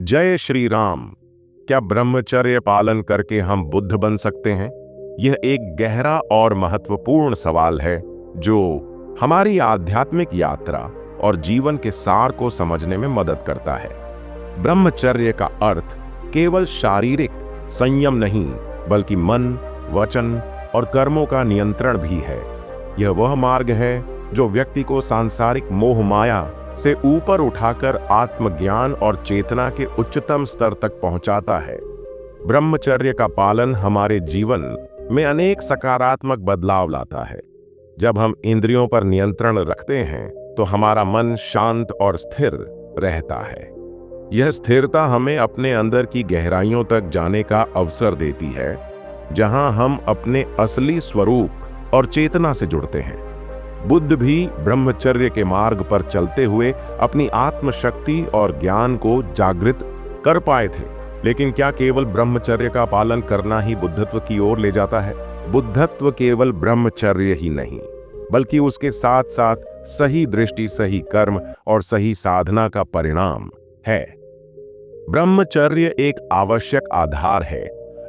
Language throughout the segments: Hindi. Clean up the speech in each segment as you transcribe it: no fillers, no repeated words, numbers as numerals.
जय श्री राम। क्या ब्रह्मचर्य पालन करके हम बुद्ध बन सकते हैं? यह एक गहरा और महत्वपूर्ण सवाल है जो हमारी आध्यात्मिक यात्रा और जीवन के सार को समझने में मदद करता है। ब्रह्मचर्य का अर्थ केवल शारीरिक संयम नहीं, बल्कि मन, वचन और कर्मों का नियंत्रण भी है। यह वह मार्ग है जो व्यक्ति को सांसारिक मोह माया से ऊपर उठाकर आत्मज्ञान और चेतना के उच्चतम स्तर तक पहुंचाता है। ब्रह्मचर्य का पालन हमारे जीवन में अनेक सकारात्मक बदलाव लाता है। जब हम इंद्रियों पर नियंत्रण रखते हैं तो हमारा मन शांत और स्थिर रहता है। यह स्थिरता हमें अपने अंदर की गहराइयों तक जाने का अवसर देती है, जहां हम अपने असली स्वरूप और चेतना से जुड़ते हैं। बुद्ध भी ब्रह्मचर्य के मार्ग पर चलते हुए अपनी आत्मशक्ति और ज्ञान को जागृत कर पाए थे। लेकिन क्या केवल ब्रह्मचर्य का पालन करना ही बुद्धत्व की ओर ले जाता है? बुद्धत्व केवल ब्रह्मचर्य ही नहीं, बल्कि उसके साथ साथ सही दृष्टि, सही कर्म और सही साधना का परिणाम है। ब्रह्मचर्य एक आवश्यक आधार है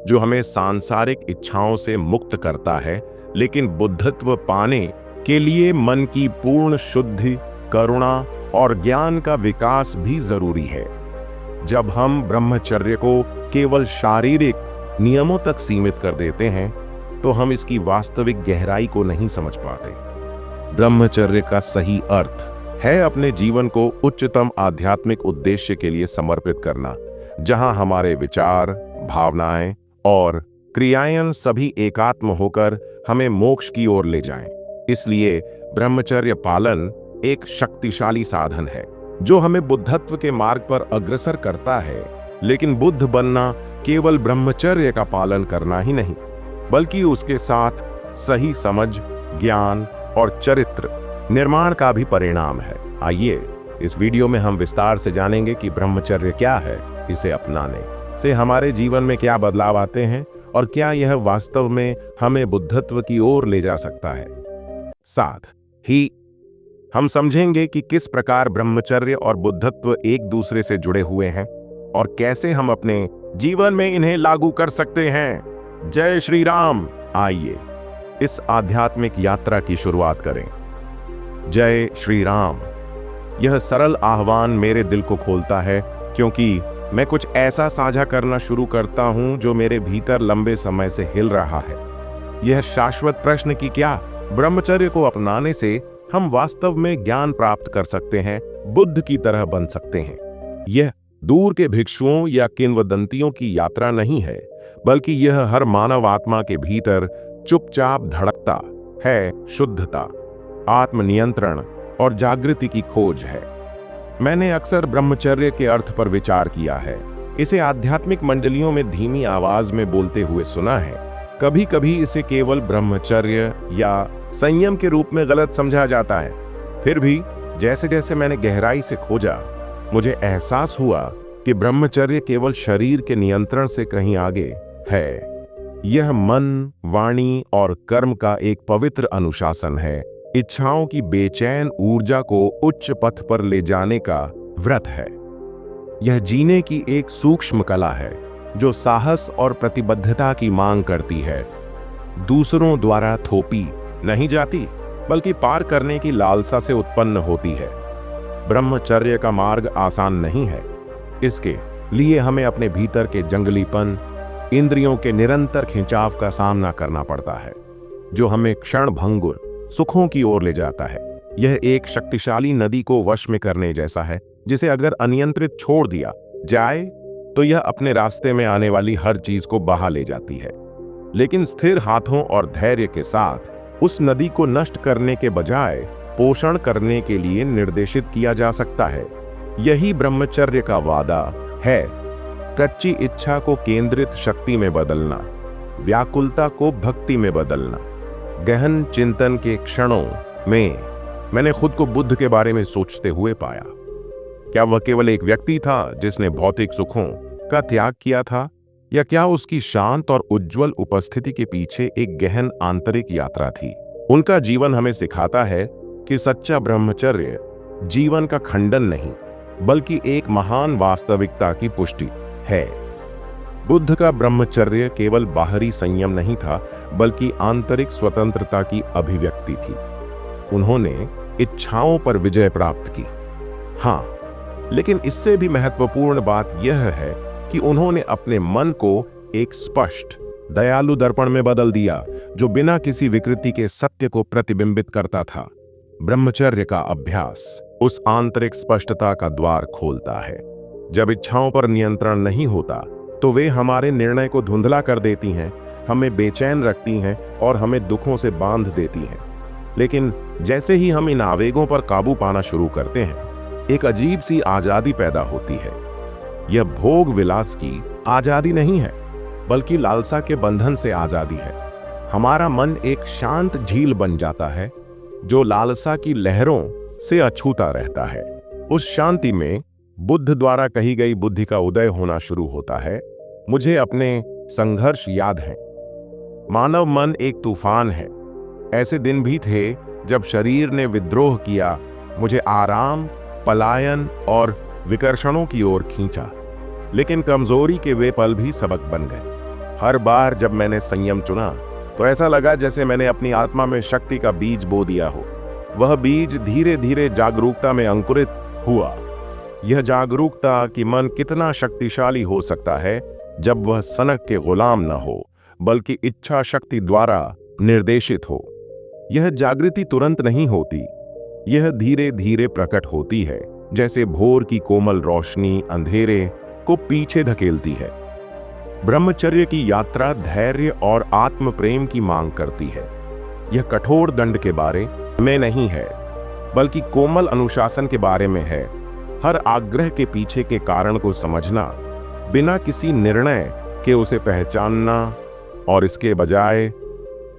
जो हमें सांसारिक इच्छाओं से मुक्त करता है, लेकिन बुद्धत्व पाने के लिए मन की पूर्ण शुद्धि, करुणा और ज्ञान का विकास भी जरूरी है। जब हम ब्रह्मचर्य को केवल शारीरिक नियमों तक सीमित कर देते हैं तो हम इसकी वास्तविक गहराई को नहीं समझ पाते। ब्रह्मचर्य का सही अर्थ है अपने जीवन को उच्चतम आध्यात्मिक उद्देश्य के लिए समर्पित करना, जहां हमारे विचार, भावनाएं और क्रियाएं सभी एकात्म होकर हमें मोक्ष की ओर ले जाएं। इसलिए ब्रह्मचर्य पालन एक शक्तिशाली साधन है जो हमें बुद्धत्व के मार्ग पर अग्रसर करता है। लेकिन बुद्ध बनना केवल ब्रह्मचर्य का पालन करना ही नहीं, बल्कि उसके साथ सही समझ, ज्ञान और चरित्र निर्माण का भी परिणाम है। आइए इस वीडियो में हम विस्तार से जानेंगे कि ब्रह्मचर्य क्या है, इसे अपनाने से हमारे जीवन में क्या बदलाव आते हैं और क्या यह वास्तव में हमें बुद्धत्व की ओर ले जा सकता है। साथ ही हम समझेंगे कि किस प्रकार ब्रह्मचर्य और बुद्धत्व एक दूसरे से जुड़े हुए हैं और कैसे हम अपने जीवन में इन्हें लागू कर सकते हैं। जय श्री राम। आइए इस आध्यात्मिक यात्रा की शुरुआत करें। जय श्री राम। यह सरल आह्वान मेरे दिल को खोलता है, क्योंकि मैं कुछ ऐसा साझा करना शुरू करता हूं जो मेरे भीतर लंबे समय से हिल रहा है। यह शाश्वत प्रश्न कि क्या ब्रह्मचर्य को अपनाने से हम वास्तव में ज्ञान प्राप्त कर सकते हैं, बुद्ध की तरह बन सकते हैं। यह दूर के भिक्षुओं या किंवदंतियों की यात्रा नहीं है, बल्कि यह हर मानव आत्मा के भीतर चुपचाप धड़कता है शुद्धता, आत्मनियंत्रण और जागृति की खोज है। मैंने अक्सर ब्रह्मचर्य के अर्थ पर विचार किया है। इसे आध्यात्मिक मंडलियों में धीमी आवाज में बोलते हुए सुना है। कभी कभी इसे केवल ब्रह्मचर्य या संयम के रूप में गलत समझा जाता है। फिर भी जैसे जैसे मैंने गहराई से खोजा, मुझे एहसास हुआ कि ब्रह्मचर्य केवल शरीर के नियंत्रण से कहीं आगे है। यह मन, वाणी और कर्म का एक पवित्र अनुशासन है, इच्छाओं की बेचैन ऊर्जा को उच्च पथ पर ले जाने का व्रत है। यह जीने की एक सूक्ष्म कला है जो साहस और प्रतिबद्धता की मांग करती है। दूसरों द्वारा थोपी नहीं जाती, बल्कि पार करने की लालसा से उत्पन्न होती है। ब्रह्मचर्य का मार्ग आसान नहीं है। इसके लिए हमें अपने भीतर के जंगलीपन, इंद्रियों के निरंतर खिंचाव का सामना करना पड़ता है, जो हमें क्षणभंगुर सुखों की ओर ले जाता है। यह एक शक्तिशाली नदी को वश में करने जैसा है, जिसे अगर अनियंत्रित छोड़ दिया जाए तो यह अपने रास्ते में आने वाली हर चीज को बहा ले जाती है। लेकिन स्थिर हाथों और धैर्य के साथ उस नदी को नष्ट करने के बजाय पोषण करने के लिए निर्देशित किया जा सकता है। यही ब्रह्मचर्य का वादा है। कच्ची इच्छा को केंद्रित शक्ति में बदलना, व्याकुलता को भक्ति में बदलना। गहन चिंतन के क्षणों में मैंने खुद को बुद्ध के बारे में सोचते हुए पाया। क्या वह केवल एक व्यक्ति था जिसने भौतिक सुखों का त्याग किया था, या क्या उसकी शांत और उज्जवल उपस्थिति के पीछे एक गहन आंतरिक यात्रा थी? उनका जीवन हमें सिखाता है कि सच्चा ब्रह्मचर्य जीवन का खंडन नहीं, बल्कि एक महान वास्तविकता की पुष्टि है। बुद्ध का ब्रह्मचर्य केवल बाहरी संयम नहीं था, बल्कि आंतरिक स्वतंत्रता की अभिव्यक्ति थी। उन्होंने इच्छाओं पर विजय प्राप्त की, हाँ, लेकिन इससे भी महत्वपूर्ण बात यह है कि उन्होंने अपने मन को एक स्पष्ट, दयालु दर्पण में बदल दिया, जो बिना किसी विकृति के सत्य को प्रतिबिंबित करता था। ब्रह्मचर्य का अभ्यास उस आंतरिक स्पष्टता का द्वार खोलता है। जब इच्छाओं पर नियंत्रण नहीं होता, तो वे हमारे निर्णय को धुंधला कर देती हैं, हमें बेचैन रखती हैं और हमें दुखों से बांध देती हैं। लेकिन जैसे ही हम इन आवेगों पर काबू पाना शुरू करते हैं, एक अजीब सी आजादी पैदा होती है। यह भोग विलास की आजादी नहीं है, बल्कि लालसा के बंधन से आजादी है। हमारा मन एक शांत झील बन जाता है, जो लालसा की लहरों से अछूता रहता है। उस शांति में बुद्ध द्वारा कही गई बुद्धि का उदय होना शुरू होता है। मुझे अपने संघर्ष याद हैं। मानव मन एक तूफान है। ऐसे दिन भी थे जब शरीर ने विद्रोह किया, मुझे आराम, पलायन और विकर्षणों की ओर खींचा। लेकिन कमजोरी के वे पल भी सबक बन गए। हर बार जब मैंने संयम चुना, तो ऐसा लगा जैसे मैंने अपनी आत्मा में शक्ति का बीज बो दिया हो। वह बीज धीरे धीरे जागरूकता में अंकुरित हुआ। यह जागरूकता कि मन कितना शक्तिशाली हो सकता है जब वह सनक के गुलाम न हो, बल्कि इच्छा शक्ति द्वारा निर्देशित हो। यह जागृति तुरंत नहीं होती, यह धीरे धीरे प्रकट होती है, जैसे भोर की कोमल रोशनी अंधेरे को पीछे धकेलती है। ब्रह्मचर्य की यात्रा धैर्य और आत्म प्रेम की मांग करती है। यह कठोर दंड के बारे में नहीं है, बल्कि कोमल अनुशासन के बारे में है। हर आग्रह के पीछे के कारण को समझना, बिना किसी निर्णय के उसे पहचानना और इसके बजाय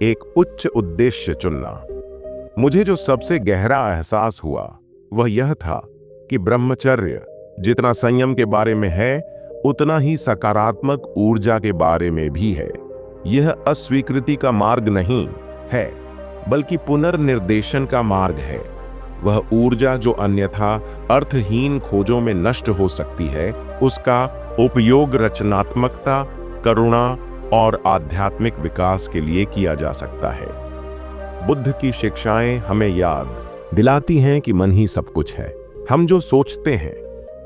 एक उच्च उद्देश्य चुनना। मुझे जो सबसे गहरा एहसास हुआ वह यह था कि ब्रह्मचर्य जितना संयम के बारे में है, उतना ही सकारात्मक ऊर्जा के बारे में भी है। यह अस्वीकृति का मार्ग नहीं है, बल्कि पुनर्निर्देशन का मार्ग है। वह ऊर्जा जो अन्यथा अर्थहीन खोजों में नष्ट हो सकती है, उसका उपयोग रचनात्मकता, करुणा और आध्यात्मिक विकास के लिए किया जा सकता है। बुद्ध की शिक्षाएं हमें याद दिलाती हैं कि मन ही सब कुछ है। हम जो सोचते हैं,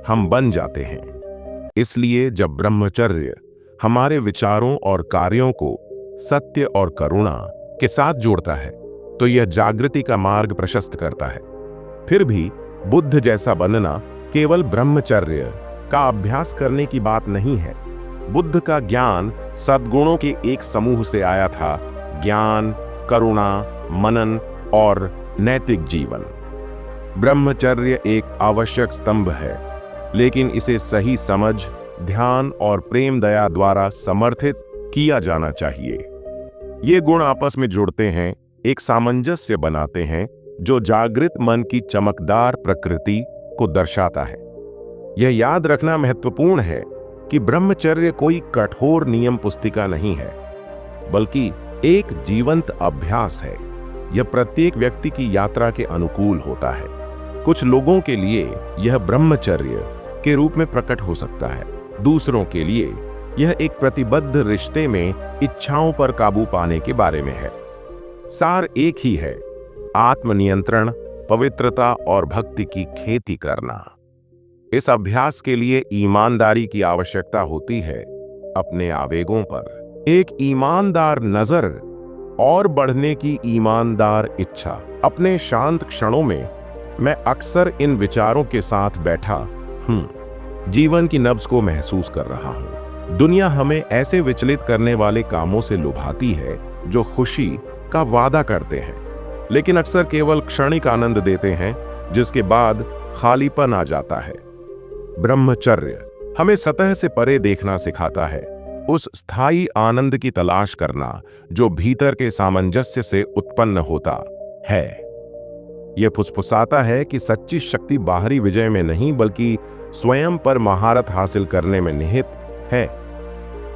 हम बन जाते हैं। इसलिए जब ब्रह्मचर्य हमारे विचारों और कार्यों को सत्य और करुणा के साथ जोड़ता है, तो यह जागृति का मार्ग प्रशस्त करता है। फिर भी बुद्ध जैसा बनना केवल ब्रह्मचर्य का अभ्यास करने की बात नहीं है। बुद्ध का ज्ञान सद्गुणों के एक समूह से आया था। ज्ञान, करुणा, मनन और नैतिक जीवन। ब्रह्मचर्य एक आवश्यक स्तंभ है, लेकिन इसे सही समझ, ध्यान और प्रेम दया द्वारा समर्थित किया जाना चाहिए। ये गुण आपस में जुड़ते हैं, एक सामंजस्य बनाते हैं जो जागृत मन की चमकदार प्रकृति को दर्शाता है। यह याद रखना महत्वपूर्ण है कि ब्रह्मचर्य कोई कठोर नियम पुस्तिका नहीं है, बल्कि एक जीवंत अभ्यास है। यह प्रत्येक व्यक्ति की यात्रा के अनुकूल होता है। कुछ लोगों के लिए यह ब्रह्मचर्य के रूप में प्रकट हो सकता है, दूसरों के लिए यह एक प्रतिबद्ध रिश्ते में इच्छाओं पर काबू पाने के बारे में है। सार एक ही है, आत्मनियंत्रण, पवित्रता और भक्ति की खेती करना। इस अभ्यास के लिए ईमानदारी की आवश्यकता होती है। अपने आवेगों पर एक ईमानदार नजर और बढ़ने की ईमानदार इच्छा। अपने शांत क्षणों में मैं अक्सर इन विचारों के साथ बैठा जीवन की नब्ज को महसूस कर रहा हूं। दुनिया हमें ऐसे विचलित करने वाले कामों से लुभाती है जो खुशी का वादा करते हैं, लेकिन अक्सर केवल क्षणिक आनंद देते हैं, जिसके बाद खालीपन आ जाता है। ब्रह्मचर्य हमें सतह से परे देखना सिखाता है, उस स्थायी आनंद की तलाश करना जो भीतर के सामंजस्य से उत्पन्न होता है। यह फुसफुसाता है कि सच्ची शक्ति बाहरी विजय में नहीं, बल्कि स्वयं पर महारत हासिल करने में निहित है।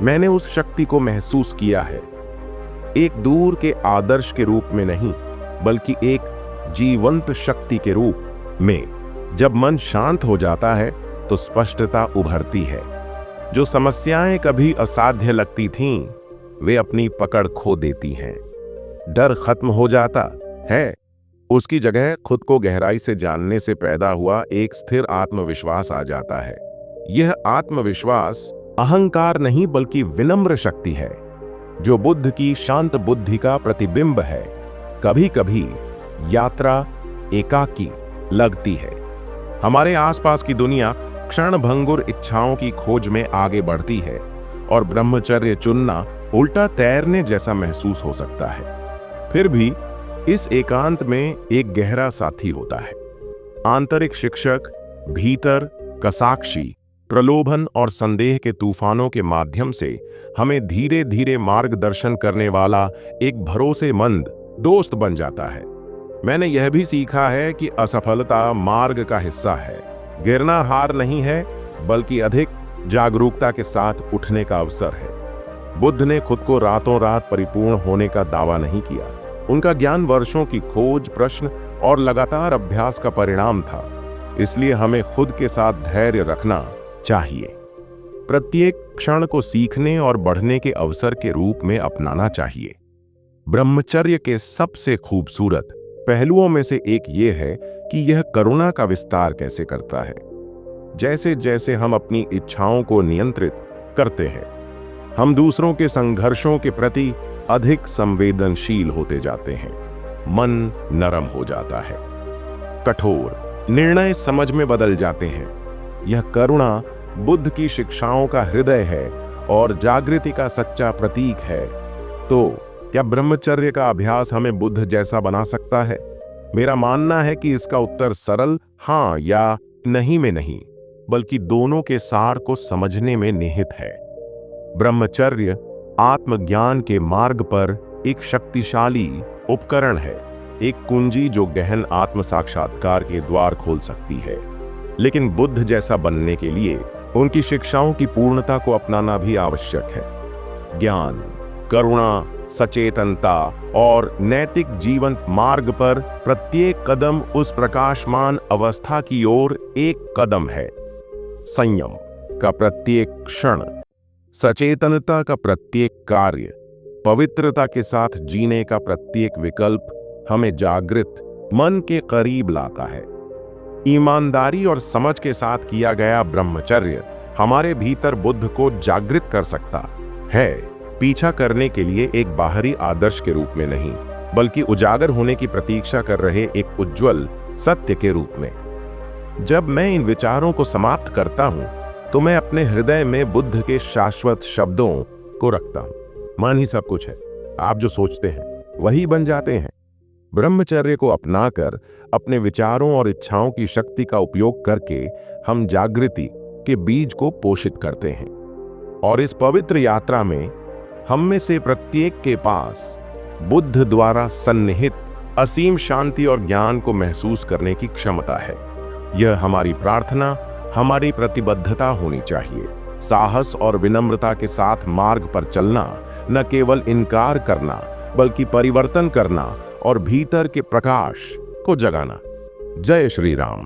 मैंने उस शक्ति को महसूस किया है, एक दूर के आदर्श के रूप में नहीं, बल्कि एक जीवंत शक्ति के रूप में। जब मन शांत हो जाता है तो स्पष्टता उभरती है। जो समस्याएं कभी असाध्य लगती थीं, वे अपनी पकड़ खो देती हैं। डर खत्म हो जाता है, उसकी जगह खुद को गहराई से जानने से पैदा हुआ एक स्थिर आत्मविश्वास आ जाता है। यह आत्मविश्वास अहंकार नहीं बल्कि विनम्र शक्ति है, जो बुद्ध की शांत बुद्धि का प्रतिबिंब है। कभी कभी यात्रा एकाकी लगती है। हमारे आसपास की दुनिया क्षणभंगुर इच्छाओं की खोज में आगे बढ़ती है और ब्रह्मचर्य चुनना उल्टा तैरने जैसा महसूस हो सकता है। फिर भी इस एकांत में एक गहरा साथी होता है, आंतरिक शिक्षक, भीतर का साक्षी, प्रलोभन और संदेह के तूफानों के माध्यम से हमें धीरे धीरे मार्गदर्शन करने वाला एक भरोसेमंद दोस्त बन जाता है। मैंने यह भी सीखा है कि असफलता मार्ग का हिस्सा है। गिरना हार नहीं है, बल्कि अधिक जागरूकता के साथ उठने का अवसर है। बुद्ध ने खुद को रातों रात परिपूर्ण होने का दावा नहीं किया। उनका ज्ञान वर्षों की खोज, प्रश्न और लगातार अभ्यास का परिणाम था। इसलिए हमें खुद के साथ धैर्य रखना चाहिए। प्रत्येक क्षण को सीखने और बढ़ने के अवसर के रूप में अपनाना चाहिए। ब्रह्मचर्य के सबसे खूबसूरत पहलुओं में से एक ये है कि यह करुणा का विस्तार कैसे करता है। जैसे जैसे हम अपनी इच्छाओं को नियंत्रित करते हैं, हम दूसरों के संघर्षों के प्रति अधिक संवेदनशील होते जाते हैं। मन नरम हो जाता है, कठोर निर्णय समझ में बदल जाते हैं। यह करुणा बुद्ध की शिक्षाओं का हृदय है और जागृति का सच्चा प्रतीक है। तो क्या ब्रह्मचर्य का अभ्यास हमें बुद्ध जैसा बना सकता है? मेरा मानना है कि इसका उत्तर सरल हाँ या नहीं में नहीं, बल्कि दोनों के सार को समझने में निहित है। ब्रह्मचर्य आत्मज्ञान के मार्ग पर एक शक्तिशाली उपकरण है, एक कुंजी जो गहन आत्म साक्षात्कार के द्वार खोल सकती है। लेकिन बुद्ध जैसा बनने के लिए उनकी शिक्षाओं की पूर्णता को अपनाना भी आवश्यक है। ज्ञान, करुणा, सचेतनता और नैतिक जीवन मार्ग पर प्रत्येक कदम उस प्रकाशमान अवस्था की ओर एक कदम है। संयम का प्रत्येक क्षण, सचेतनता का प्रत्येक कार्य, पवित्रता के साथ जीने का प्रत्येक विकल्प हमें जागृत मन के करीब लाता है। ईमानदारी और समझ के साथ किया गया ब्रह्मचर्य हमारे भीतर बुद्ध को जागृत कर सकता है, पीछा करने के लिए एक बाहरी आदर्श के रूप में नहीं, बल्कि उजागर होने की प्रतीक्षा कर रहे एक उज्जवल सत्य के रूप में। जब मैं इन विचारों को समाप्त करता हूं, तो मैं अपने हृदय में बुद्ध के शाश्वत शब्दों को रखता हूं। मन ही सब कुछ है, आप जो सोचते हैं वही बन जाते हैं। ब्रह्मचर्य को अपनाकर अपने विचारों और इच्छाओं की शक्ति का उपयोग करके हम जागृति के बीज को पोषित करते हैं। और इस पवित्र यात्रा में हम में से प्रत्येक के पास बुद्ध द्वारा सन्निहित असीम शांति और ज्ञान को महसूस करने की क्षमता है। यह हमारी प्रार्थना, हमारी प्रतिबद्धता होनी चाहिए। साहस और विनम्रता के साथ मार्ग पर चलना, न केवल इनकार करना बल्कि परिवर्तन करना और भीतर के प्रकाश को जगाना। जय श्री राम।